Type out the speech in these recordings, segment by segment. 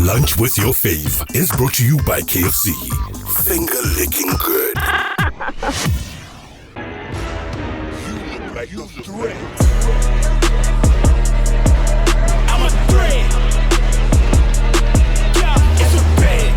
Lunch with your fave is brought to you by KFC. Finger licking good. You look like a threat. I'm a threat. Yeah, it's a bad.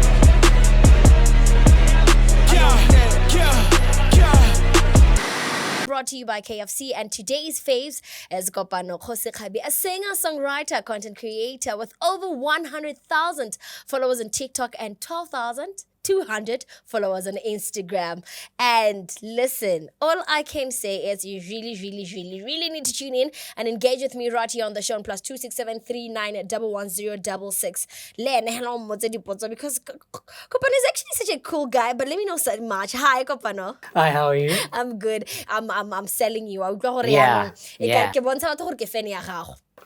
Brought to you by KFC, and today's faves is 𝗕𝗏𝘁𝘁𝗵, a singer-songwriter, content creator with over 100,000 followers on TikTok and 12,200 followers on Instagram. And listen, all I can say is you really need to tune in and engage with me right here on the show on +26739111066. Because Kopano is actually such a cool guy, but let me know so much. Hi, Kopano. Hi, how are you? I'm good. I'm selling you. Yeah.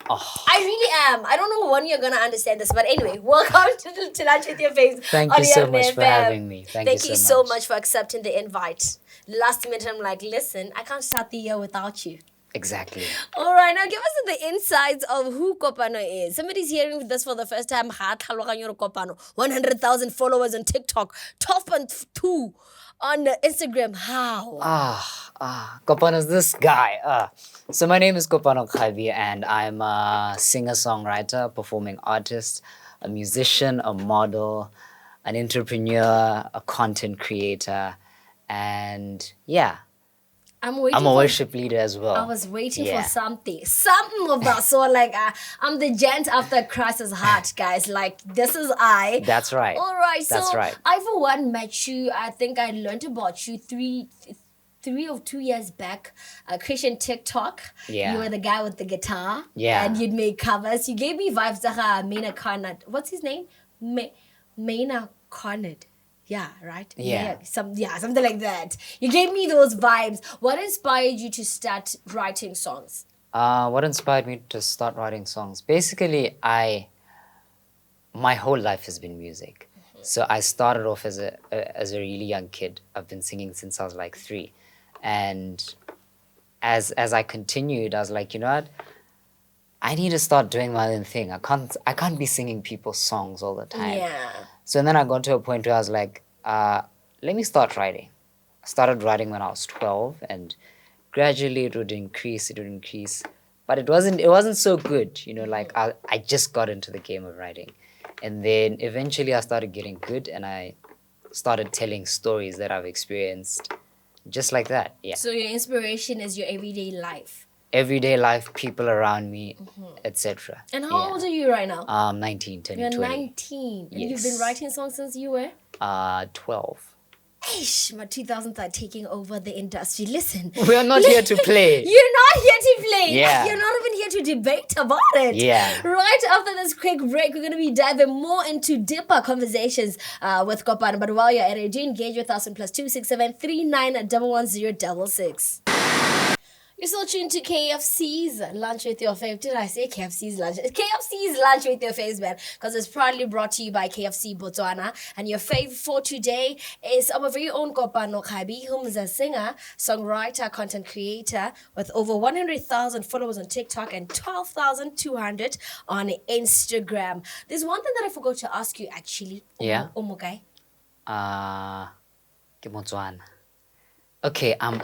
Oh. I really am. I don't know when you're going to understand this, but anyway, welcome to Lunch with Your Face. Thank you so much for having me. Thank you so much for accepting the invite. Last minute, I'm like, listen, I can't start the year without you. Exactly. All right, now give us the insights of who Kopano is. Somebody's hearing this for the first time. 100,000 followers on TikTok, 12.2 on Instagram. How? Kopano's this guy. So my name is 𝗕𝗏𝘁𝗵, and I'm a singer-songwriter, performing artist, a musician, a model, an entrepreneur, a content creator, and yeah. I'm a worship leader as well. I was waiting for something of that. So like, I'm the gent after Christ's heart, guys. Like, this is I. That's right. All right. That's so right. I, for one, met you. I think I learned about you three or 2 years back, Christian TikTok. Yeah. You were the guy with the guitar. Yeah. And you'd make covers. You gave me vibes of 𝗪𝗏𝗁𝗏. What's his name? 𝗪𝗏𝗁𝗏. Yeah, right? Yeah. Something like that. You gave me those vibes. What inspired you to start writing songs? What inspired me to start writing songs? Basically, my whole life has been music. Mm-hmm. So I started off as a really young kid. I've been singing since I was like 3. And as I continued, I was like, you know what? I need to start doing my own thing. I can't be singing people's songs all the time. Yeah. So then I got to a point where I was like, let me start writing. I started writing when I was 12, and gradually it would increase. But it wasn't so good, you know, like I just got into the game of writing. And then eventually I started getting good, and I started telling stories that I've experienced, just like that, yeah. So your inspiration is your everyday life? Everyday life, people around me, etc. And how old are you right now? 19, turning You're 20. 19. And Yes. you've been writing songs since you were? 12. Eish, my 2000s are taking over the industry. Listen. We are not here to play. You're not here to play. Yeah. You're not even here to debate about it. Yeah. Right after this quick break, we're going to be diving more into deeper conversations with Kopano. But while you're at it, do engage with us on +26739111066. You're still tuned to KFC's Lunch with Your Fave. Did I say KFC's Lunch? KFC's Lunch with Your Fave, man. Because it's proudly brought to you by KFC Botswana. And your fave for today is our very own 𝗕𝗏𝘁𝘁𝗵, whom is a singer, songwriter, content creator with over 100,000 followers on TikTok and 12,200 on Instagram. There's one thing that I forgot to ask you, actually. Yeah? Omogai. Botswana. Okay, I'm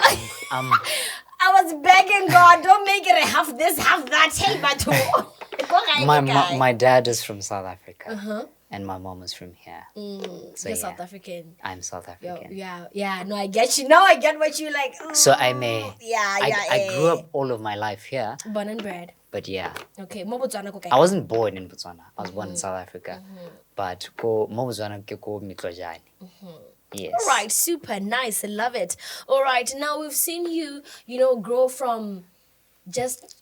I was begging God, don't make it a half this, half that. Hey, but my dad is from South Africa, and my mom is from here. So you're South African. I'm South African. Yeah. No, I get you. Now I get what you like. So I may. I grew up all of my life here. Born and bred. But yeah. Okay, mo Botswana ko kae? I wasn't born in Botswana. I was born in South Africa. But mo Botswana ke ko 𝗪𝗏𝘁𝗵𝗁𝗏. Yes. All right, super nice. I love it. All right, now we've seen you, grow from just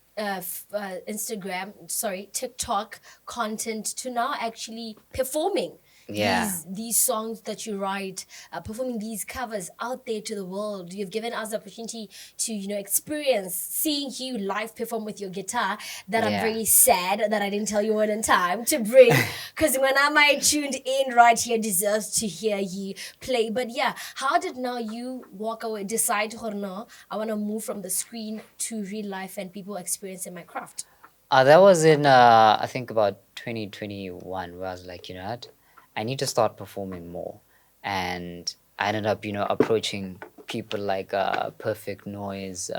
TikTok content to now actually performing these songs that you write, performing these covers out there to the world. You've given us the opportunity to, experience seeing you live perform with your guitar. That I'm very sad that I didn't tell you all in time to bring, because when I tuned in right here deserves to hear you play. But yeah, how did now you walk away, decide, no, I want to move from the screen to real life and people experiencing my craft? That was in I think about 2021, where I was like, you know what, I need to start performing more, and I ended up, approaching people like Perfect Noise,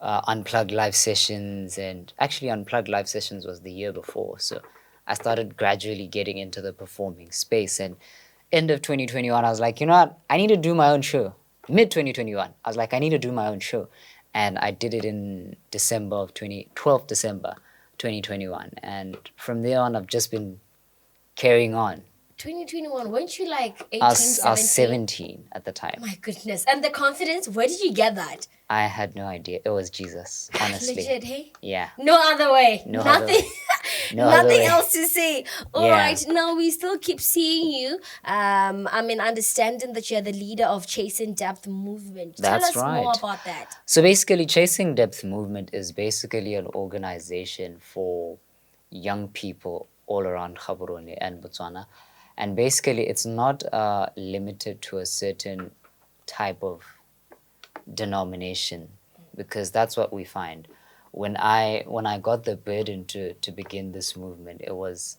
Unplugged live sessions, and actually Unplugged live sessions was the year before. So I started gradually getting into the performing space, and end of 2021, I was like, you know what, I need to do my own show. Mid 2021, I was like, I need to do my own show, and I did it in December of 12th December 2021, and from there on, I've just been carrying on. 2021, weren't you like 18, I was 17? 17 at the time. My goodness. And the confidence, where did you get that? I had no idea. It was Jesus, honestly. Legit, hey? Yeah. No other way. No other Nothing. way. No other Nothing way. else to say. All Yeah. right. Now we still keep seeing you. Understanding that you're the leader of Chasing Depth movement. That's Tell us more right. about that. So basically, Chasing Depth movement is basically an organization for young people all around Gaborone and Botswana. And basically, it's not limited to a certain type of denomination, because that's what we find. When I got the burden to begin this movement, it was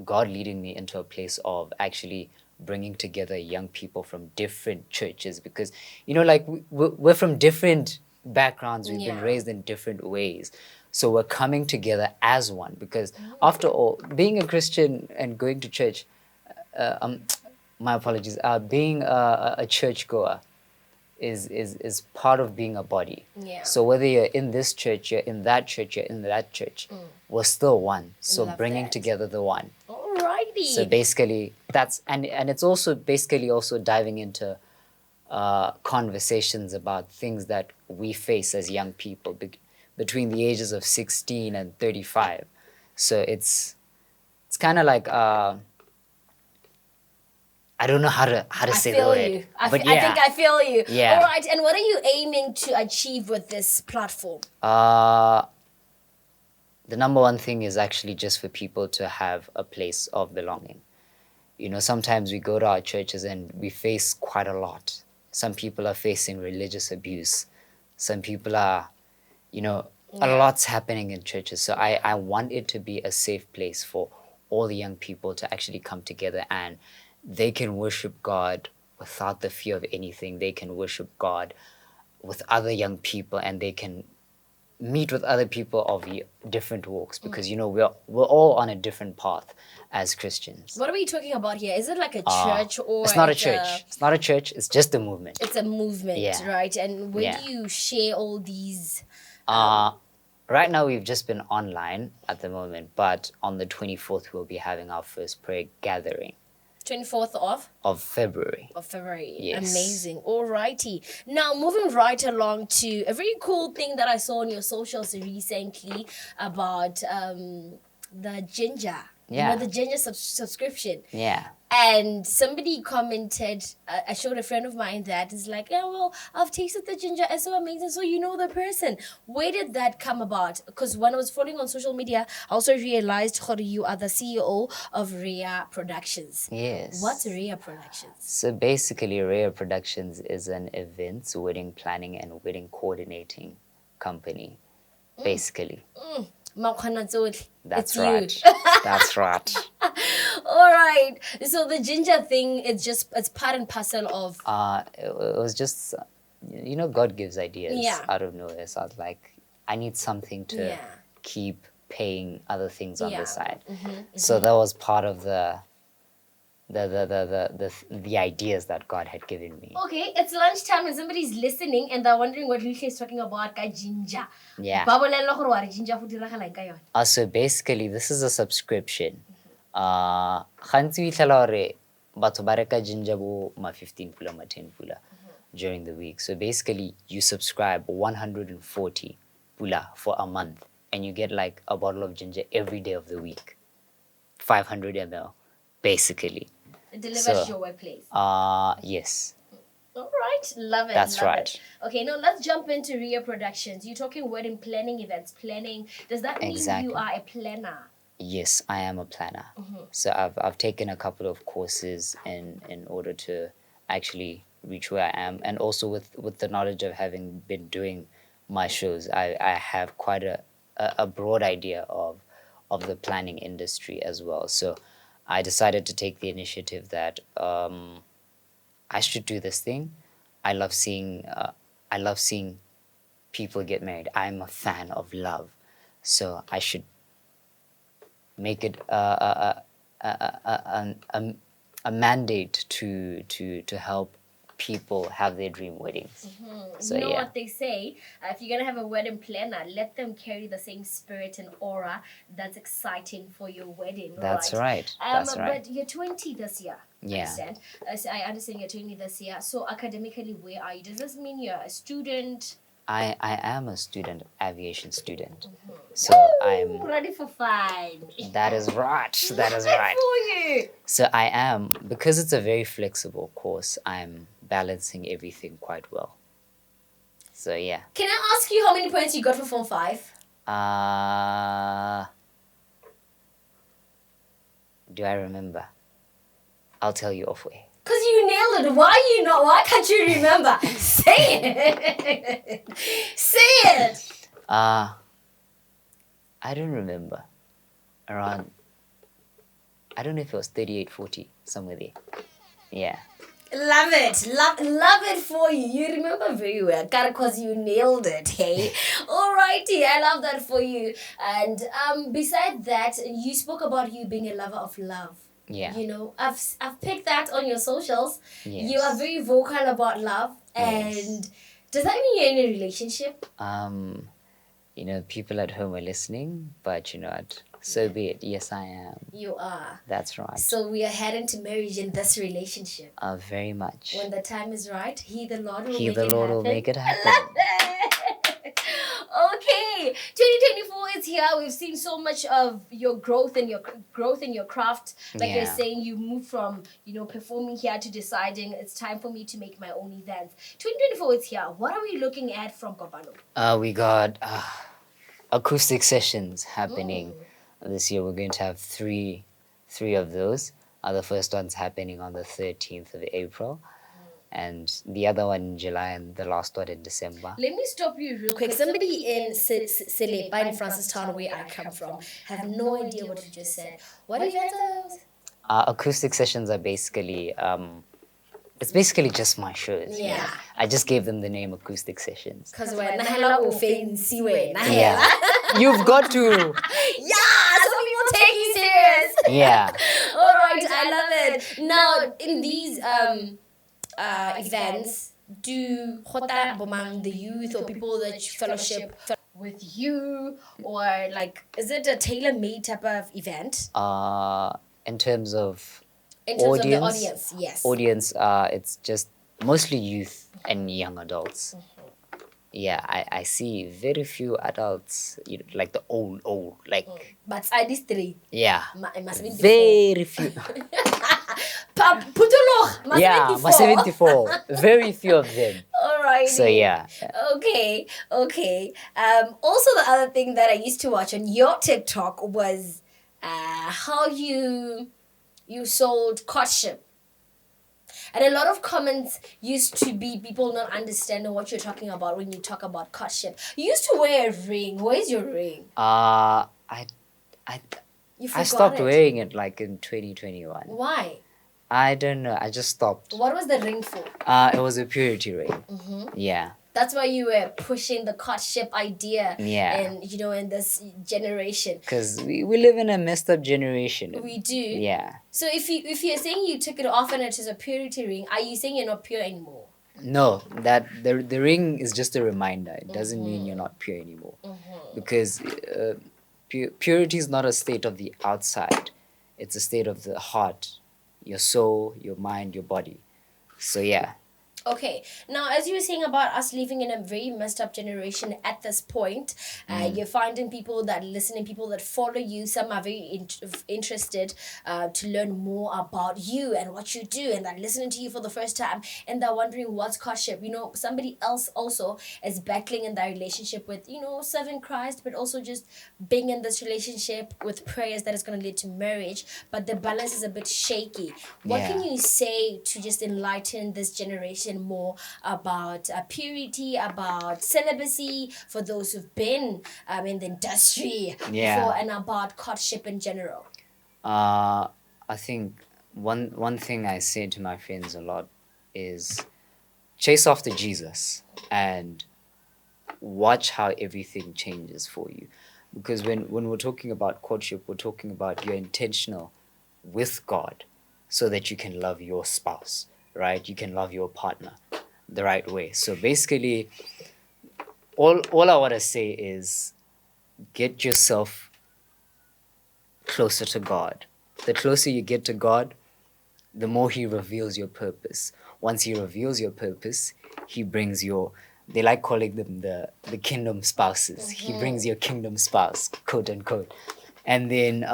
God leading me into a place of actually bringing together young people from different churches, because like we're from different backgrounds, we've been Yeah. raised in different ways, so we're coming together as one, because after all, being a Christian and going to church, my apologies, being a churchgoer is part of being a body. Yeah. So whether you're in this church, you're in that church, you're in that church, we're still one. So Love bringing that. together the one. Alrighty. So basically, that's and it's also basically also diving into conversations about things that we face as young people between the ages of 16 and 35. So it's kind of like I don't know how to I say feel the word, you. but I think I feel you. Yeah. All right. And what are you aiming to achieve with this platform? The number one thing is actually just for people to have a place of belonging. Sometimes we go to our churches and we face quite a lot. Some people are facing religious abuse. Some people are, a lot's happening in churches. So I want it to be a safe place for all the young people to actually come together, and they can worship God without the fear of anything. They can worship God with other young people, and they can meet with other people of different walks, because we're all on a different path as Christians. What are we talking about here? Is it like a church or It's not a church. It's not a church. It's just a movement. It's a movement, Yeah. right? And where Yeah. do you share all these? Right now, we've just been online at the moment, but on the 24th, we'll be having our first prayer gathering 24th of February. of February. Yes. Amazing. Alrighty. Now, moving right along to a very cool thing that I saw on your socials recently about the ginger. Yeah. The ginger subscription. Yeah. And somebody commented, I showed a friend of mine that is like, yeah, well, I've tasted the ginger. It's so amazing. So you know the person. Where did that come about? Because when I was following on social media, I also realized, Kgabi, you are the CEO of 𝗬𝗂 Productions. Yes. What's 𝗬𝗂 Productions? So basically, 𝗬𝗂 Productions is an events, wedding planning, and wedding coordinating company, basically. That's That's right. That's right. All right. So the ginger thing, it's part and parcel of. It was just, God gives ideas Yeah. out of nowhere. So I was like, I need something to Yeah. keep paying other things on Yeah. the side. So that was part of the ideas that God had given me. Okay, it's lunchtime and somebody's listening and they're wondering what Luhle is talking about, ka ginger. Yeah. Ba bolela gore wa re ginger go diragalang ka yona. So basically, this is a subscription. Gantsi o fitlhela gore batho ba reka ginger bo ma 15 pula, ma 10 pula during the week. So basically, you subscribe 140 pula for a month, and you get like a bottle of ginger every day of the week, 500 ml, basically. It delivers So, to your workplace. Yes. All right, love it. That's love right. it. Okay, now let's jump into 𝗬𝗂 Productions. You're talking wedding planning, events planning. Does that mean Exactly. you are a planner? Yes, I am a planner. So I've taken a couple of courses in order to actually reach where I am, and also with the knowledge of having been doing my shows, I have quite a broad idea of the planning industry as well. So I decided to take the initiative that I should do this thing. I love seeing people get married. I'm a fan of love, so I should make it a mandate to help people have their dream weddings. So you know what they say, if you're gonna have a wedding planner, let them carry the same spirit and aura that's exciting for your wedding. That's right. That's right. But you're 20 this year. Yeah. I understand you're 20 this year. So academically, where are you? Does this mean you're a student? I am a student, aviation student. So Woo! I'm ready for fun. That is right. That is right. For you. So I am, because it's a very flexible course, I'm balancing everything quite well. So yeah. Can I ask you how many points you got for Form 5? Do I remember? I'll tell you off way. Because you nailed it. Why can't you remember? Say it. Say it. I don't remember. Around, I don't know if it was 38, 40, somewhere there. Yeah. Love it. Love it for you. You remember very well. Because you nailed it, hey? Alrighty, I love that for you. And besides that, you spoke about you being a lover of love. Yeah. You know, I've picked that on your socials. Yes. You are very vocal about love. Yes. And does that mean you're in a relationship? You know, people at home are listening, but you know what? So be it. Yes, I am. You are. That's right. So we are heading to marriage in this relationship. Very much. When the time is right, He the Lord will make it happen. I love it. Okay, 2024 is here. We've seen so much of your growth and your craft. Like you're saying, you moved from performing here to deciding it's time for me to make my own events. 2024 is here. What are we looking at from Kopano? We got acoustic sessions happening this year. We're going to have three of those. The first one's happening on the 13th of April. And the other one in July, and the last one in December. Let me stop you real quick. Somebody in 𝗕𝗂𝘁𝘂𝗵 in Francistown, where I come from, have no idea what you just said. What events are those? Acoustic sessions are basically, it's basically just my shows. Yeah. I just gave them the name acoustic sessions. Because we're 𝗕𝗂𝘁𝘂𝗵. Yeah. You've got to. Yeah, some people take you serious. Yeah. All right, I love it. Now, in these events, do the youth or people that you fellowship with you, or like, is it a tailor-made type of event? In terms of of the audience, yes. Audience, it's just mostly youth and young adults. Yeah, I see very few adults, like the old, like. But I these three. Yeah. Very few. Yeah, 74. Very few of them. Alright. So yeah. Okay. Also, the other thing that I used to watch on your TikTok was how you sold courtship. And a lot of comments used to be people not understanding what you're talking about when you talk about courtship. You used to wear a ring. Where's your ring? I stopped it. wearing it like in 2021. Why? I don't know. I just stopped. What was the ring for? It was a purity ring. Yeah. That's why you were pushing the courtship idea. Yeah. And in this generation. Because we live in a messed up generation. We do. Yeah. So if you're saying you took it off and it is a purity ring, are you saying you're not pure anymore? No, that the ring is just a reminder. It doesn't mean you're not pure anymore. Because purity is not a state of the outside. It's a state of the heart, your soul, your mind, your body. So yeah. Okay. Now, as you were saying about us living in a very messed up generation at this point, you're finding people that listen and people that follow you. Some are very interested to learn more about you and what you do, and they're listening to you for the first time, and they're wondering what's courtship. Somebody else also is battling in their relationship with, serving Christ, but also just being in this relationship with prayers that is going to lead to marriage, but the balance is a bit shaky. What can you say to just enlighten this generation written more about purity, about celibacy for those who've been in the industry before, and about courtship in general? I think one thing I say to my friends a lot is chase after Jesus and watch how everything changes for you. Because when we're talking about courtship, we're talking about you're intentional with God so that you can love your spouse, right? You can love your partner the right way. So basically, all I want to say is get yourself closer to God. The closer you get to God, the more he reveals your purpose. Once he reveals your purpose, he brings your, they like calling them the kingdom spouses. He brings your kingdom spouse, quote unquote. And then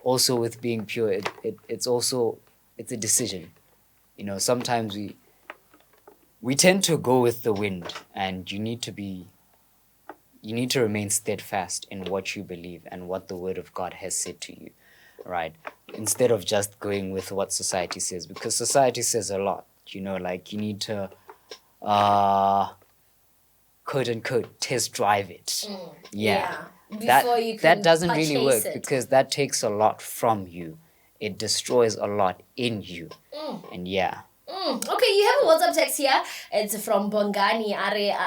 also with being pure, it's a decision. You know, sometimes we tend to go with the wind, and you need to remain steadfast in what you believe and what the word of God has said to you, right? Instead of just going with what society says, because society says a lot, you know, like you need to quote unquote test drive it. Before you can that doesn't really work it. because that takes a lot from you. It destroys a lot in you. And Okay, you have a WhatsApp text here. It's from Bongani.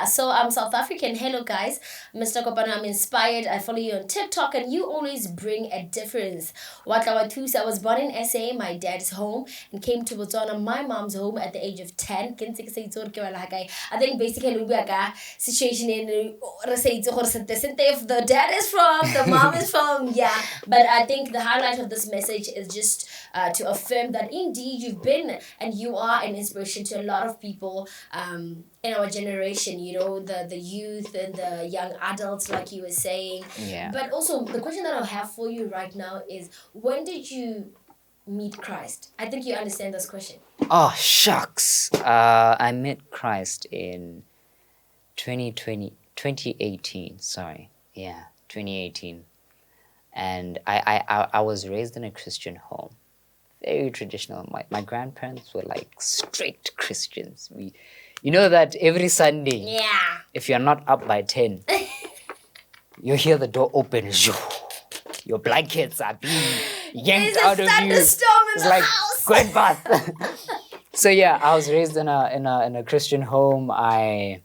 So I'm South African. Hello, guys. Mr. Kopano, I'm inspired. I follow you on TikTok, and you always bring a difference. I was born in SA, my dad's home, and came to Botswana, my mom's home, at the age of 10. I think basically we have situation in if the dad is from, the mom is from, But I think the highlight of this message is just to affirm that indeed you've been and you are an inspiration to a lot of people in our generation, you know, the youth and the young adults, like you were saying. But also, the question that I have for you right now is, when did you meet Christ? I think you understand this question. Oh, shucks. I met Christ in 2018, sorry. 2018. And I was raised in a Christian home. Very traditional. My grandparents were like strict Christians. You know that every Sunday, if you're not up by 10, you hear the door open. Your blankets are being yanked out of you. It's like house. Great bath. So I was raised in a Christian home. I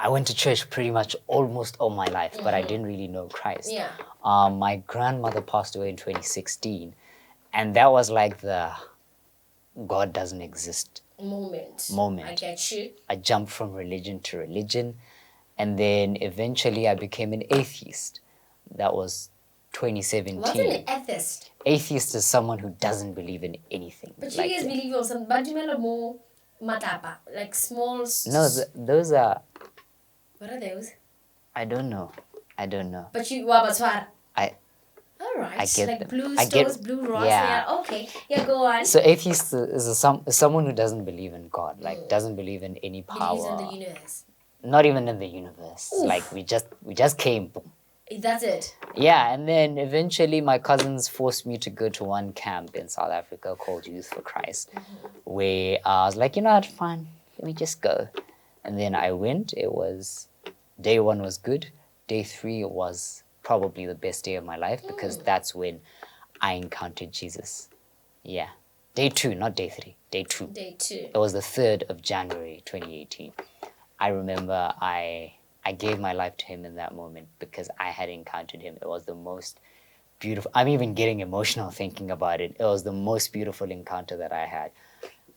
went to church pretty much almost all my life, but I didn't really know Christ. My grandmother passed away in 2016, and that was like the God doesn't exist moment. I get you. I jumped from religion to religion, and then eventually I became an atheist. That was 2017. What's an atheist? Atheist is someone who doesn't believe in anything. But you guys believe in some, but you know more matapa, like small. No, those are. What are those? I don't know. But you Botswana. All right. I get like them. Blue stones, blue rocks. Okay. Go on. So atheist is someone who doesn't believe in God, like doesn't believe in any power. Believes in the universe. Not even in the universe. Oof. Like we just came. Boom. That's it. And then eventually my cousins forced me to go to one camp in South Africa called Youth for Christ, where I was like, you know what, fine, let me just go. And then I went. It was, day 1 was good. Day 3 was probably the best day of my life because that's when I encountered Jesus. Day 2, not day 3. Day 2. It was the 3rd of January, 2018. I remember I gave my life to him in that moment because I had encountered him. It was the most beautiful. I'm even getting emotional thinking about it. It was the most beautiful encounter that I had.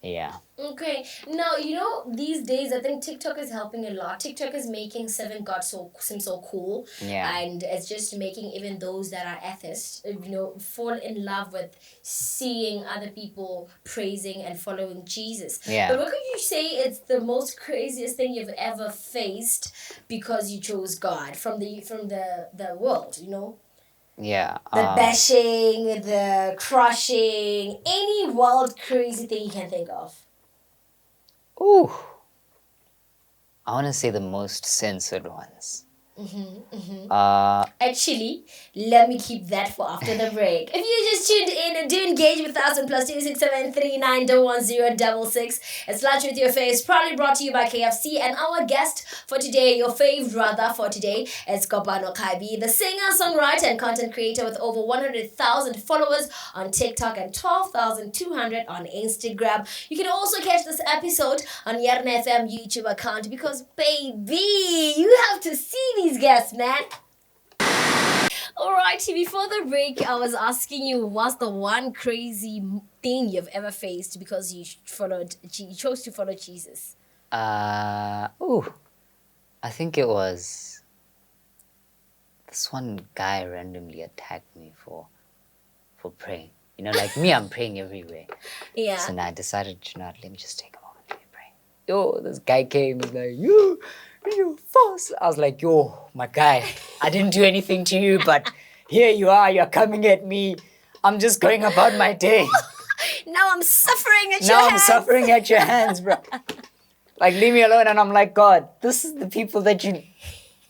Okay. Now, you know, these days, I think TikTok is helping a lot. TikTok is making serving God seem so cool. And it's just making even those that are atheists, you know, fall in love with seeing other people praising and following Jesus. But what could you say it's the most craziest thing you've ever faced because you chose God from the world, you know? The bashing, the crushing, any wild, crazy thing you can think of. Ooh. I want to say the most censored ones. Actually, let me keep that for after the break. If you just tuned in and do engage with us on +26739101066, it's Lunch with Your Face, proudly brought to you by KFC. And our guest for today, your fave brother for today, is Kopano Kgabi, the singer, songwriter, and content creator with over 100,000 followers on TikTok and 12,200 on Instagram. You can also catch this episode on Yarona FM YouTube account because, baby, you have to see these guests, man. Alrighty, before the break, I was asking you, what's the one crazy thing you've ever faced because you chose to follow Jesus? I think it was this one guy randomly attacked me for praying. You know, like me, I'm praying everywhere. Yeah. So now I decided, let me just take a moment, let me pray. Yo, this guy came, he's like, you false. I was like, yo, my guy, I didn't do anything to you, but here you are, you're coming at me. I'm just going about my day. Now I'm suffering at your hands. Now I'm suffering at your hands, bro. Like, leave me alone. And I'm like, God, this is the people that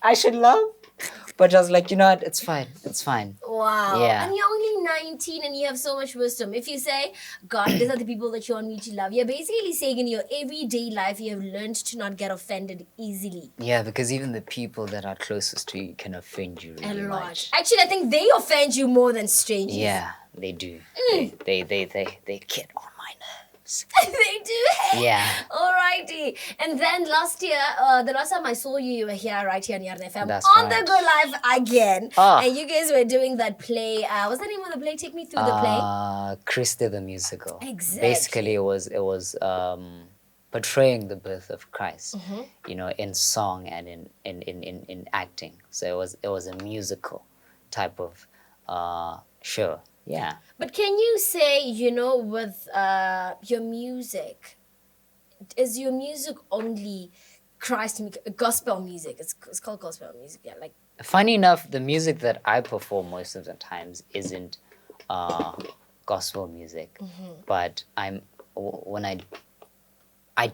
I should love. But I was like, you know what? It's fine. It's fine. Wow. Yeah. And you're only 19 and you have so much wisdom. If you say, God, these are the people that you want me to love, you're basically saying in your everyday life, you have learned to not get offended easily. Yeah, because even the people that are closest to you can offend you really A lot. much. Actually, I think they offend you more than strangers. Yeah, they do. They get on my nerves. They do. Yeah. Alrighty. And then last year, the last time I saw you, you were here right here on Yarona FM That's on right. the Go Live again. Ah. And you guys were doing that play. What's the name of the play? Take me through the play. 𝗕cie the musical. Exactly. Basically, it was portraying the birth of Christ, you know, in song and in acting. So it was a musical type of show. Yeah. But can you say, you know, with your music, is your music only Christ gospel music? It's called gospel music, yeah. Like, Funny enough, the music that I perform most of the times isn't gospel music, but I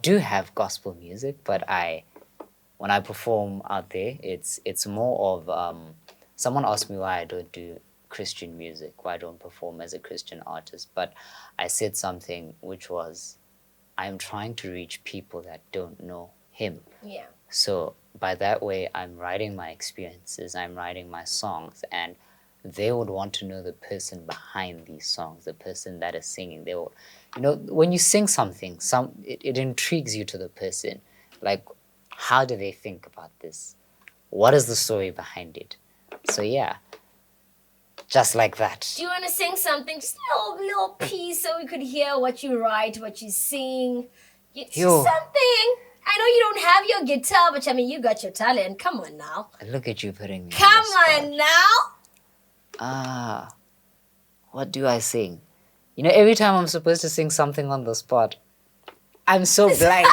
do have gospel music, but when I perform out there, it's more of someone asked me why I don't do Christian music, why I don't perform as a Christian artist, but I said something which was, I'm trying to reach people that don't know him. yeah. So by that way, I'm writing my experiences, I'm writing my songs, and they would want to know the person behind these songs, the person that is singing. They will, you know, when you sing something, it intrigues you to the person. Like, how do they think about this? What is the story behind it? So yeah, just like that. Do you want to sing something? Just a little piece so we could hear what you write, what you sing. Just Yo. something. I know you don't have your guitar, but I mean, you got your talent. Come on now. Look at you putting me Come on the spot. on now. What do I sing? You know, every time I'm supposed to sing something on the spot, I'm so blank.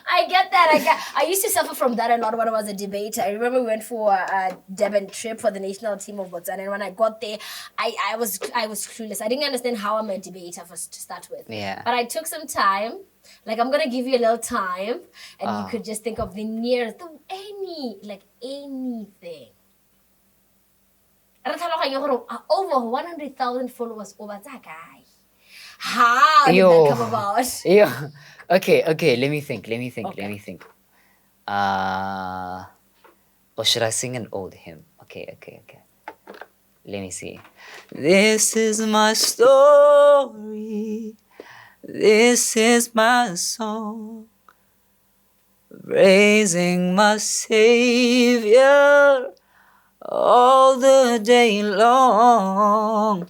I get that. I used to suffer from that a lot when I was a debater. I remember we went for a Durban trip for the national team of Botswana, and when I got there, I was clueless. I didn't understand how I'm a debater to start with. Yeah. But I took some time. Like, I'm gonna give you a little time, and you could just think of the nearest, anything. Over 100,000 followers over that guy. How did that come about? Yeah. Okay, let me think. Or should I sing an old hymn? Okay. Let me see. This is my story. This is my song. Praising my Savior all the day long.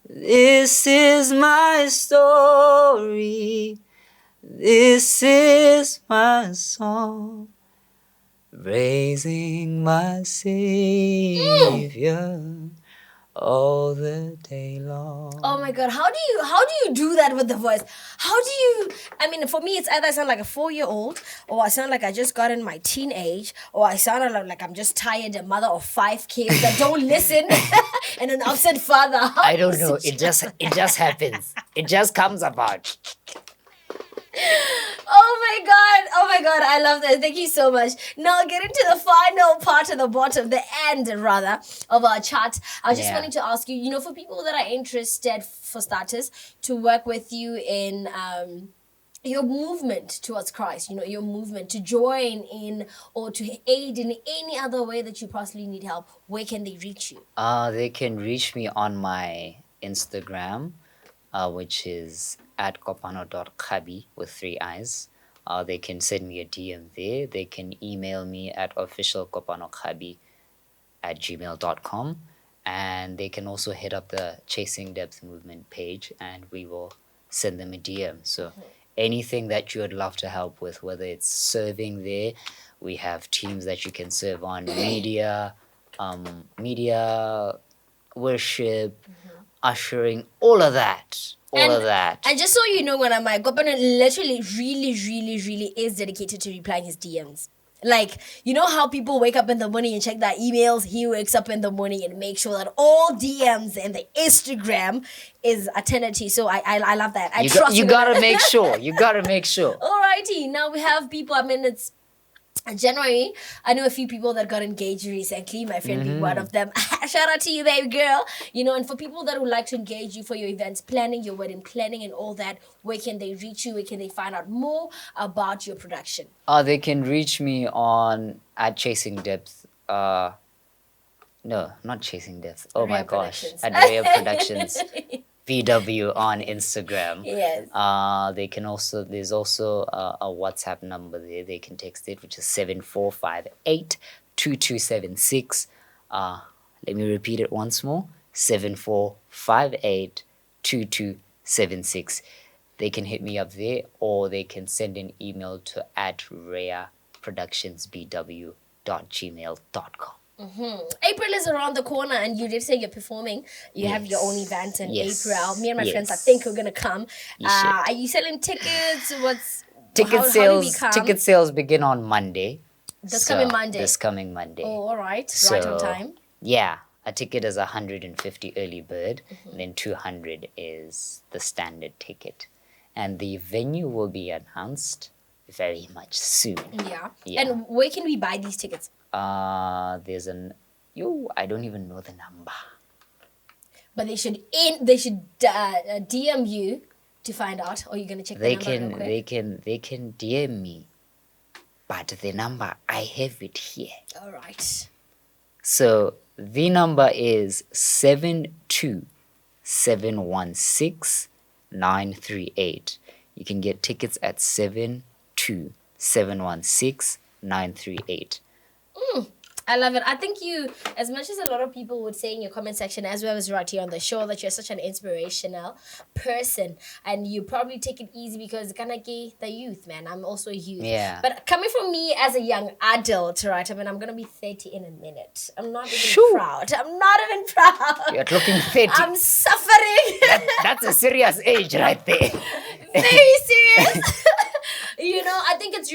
This is my story. This is my song. Praising my Savior all the day long. Oh my God, how do you do that with the voice? I mean, for me, it's either I sound like a 4-year-old, or I sound like I just got in my teenage, or I sound like I'm just tired, a mother of 5 kids that don't listen, and an upset father. I don't know. It just happens. It just comes about. Oh my God, I love that. Thank you so much. Now get into the final part of the bottom, the end rather, of our chat. I was just wanting to ask you, for people that are interested, for starters, to work with you in your movement towards Christ, your movement to join in or to aid in any other way that you possibly need help, where can they reach you? They can reach me on my Instagram, which is at kopano.kgabi with 3 I's. They can send me a DM there. They can email me at officialkopanoKgabi@gmail.com. And they can also hit up the Chasing Depth movement page and we will send them a DM. So anything that you would love to help with, whether it's serving there, we have teams that you can serve on, media, worship, ushering, all of that. And just so you know, when I'm like, Kopano literally really is dedicated to replying his DMs. Like, you know how people wake up in the morning and check their emails? He wakes up in the morning and makes sure that all DMs in the Instagram is attended to. So I love that. I trust you. You gotta make sure. Alrighty, now we have people. I mean, it's January. I know a few people that got engaged recently, my friend being one of them. Shout out to you, baby girl. And for people that would like to engage you for your events planning, your wedding planning and all that, where can they reach you? Where can they find out more about your production? They can reach me on at Chasing Depth. No, not Chasing Depth. Oh my gosh. At Raya Productions. VW on Instagram. Yes. There's also a WhatsApp number there. They can text it, which is 7458-2276. Let me repeat it once more. 7458-2276. They can hit me up there, or they can send an email to @rayaproductionsbw@gmail.com. April is around the corner, and you did say you're performing. You have your own event in April. Me and my friends, I think we're gonna come. Are you selling tickets? Ticket sales begin on Monday. This coming Monday. Oh, all right. Right on time. Yeah, a ticket is 150 early bird, and then 200 is the standard ticket, and the venue will be announced very much soon. Yeah. And where can we buy these tickets? I don't even know the number. But they should DM you to find out, or you're gonna check the number real quick? They can DM me, but the number, I have it here. All right. So the number is 72716-938. You can get tickets at 72716-938. I love it. I think you, as much as a lot of people would say in your comment section, as well as right here on the show, that you're such an inspirational person, and you probably take it easy because the youth, man. I'm also a youth. Yeah. But coming from me as a young adult, right? I mean, I'm gonna be 30 in a minute. I'm not even proud. You're looking 30. I'm suffering. That's a serious age right there. Very serious. I think it's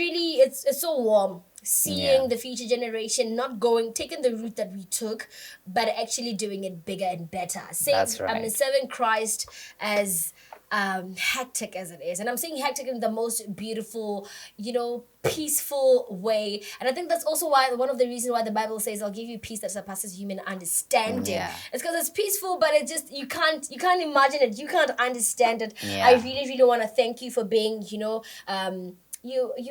so warm. Seeing the future generation not taking the route that we took, but actually doing it bigger and better. That's right. I mean, serving Christ as hectic as it is. And I'm saying hectic in the most beautiful, peaceful way. And I think that's also one of the reasons why the Bible says, I'll give you peace that surpasses human understanding. Yeah. It's because it's peaceful, but it just, you can't imagine it. You can't understand it. Yeah. I really want to thank you for being, you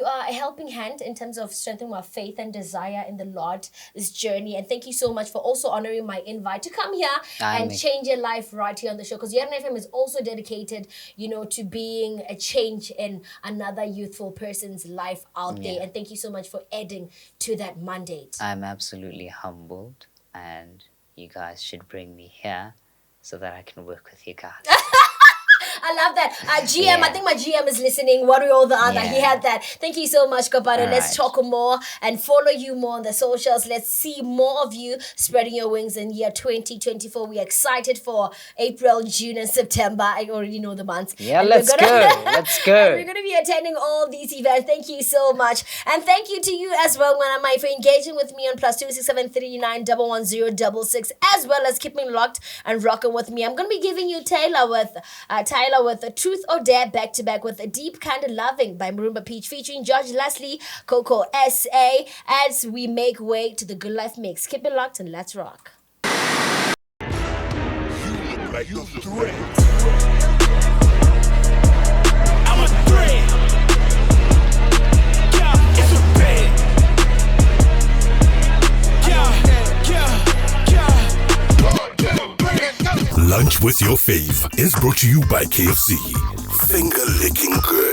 are a helping hand in terms of strengthening my faith and desire in the Lord's journey. And thank you so much for also honoring my invite to come here and change your life right here on the show. Because Yarona FM is also dedicated, to being a change in another youthful person's life out there. And thank you so much for adding to that mandate. I'm absolutely humbled, and you guys should bring me here so that I can work with you guys. I love that. GM, I think my GM is listening. One way or the other. He had that. Thank you so much, Kopano. Let's talk more and follow you more on the socials. Let's see more of you spreading your wings in year 2024. We're excited for April, June, and September. I already know the months. Yeah, let's go. Let's go. We're going to be attending all these events. Thank you so much. And thank you to you as well, Manamai, for engaging with me on +26739111066, as well as keeping locked and rocking with me. I'm going to be giving you Taylor with Tyler Mandela with a Truth or Dare back-to-back with A Deep Kind of Loving by 𝗪𝗶𝘁𝗵 featuring George Leslie, Coco S.A. as we make way to the Good Life Mix. Keep it locked and let's rock. Like you threat. I'm a threat. Yeah, it's a bed. Lunch with your fave is brought to you by KFC. Finger licking good.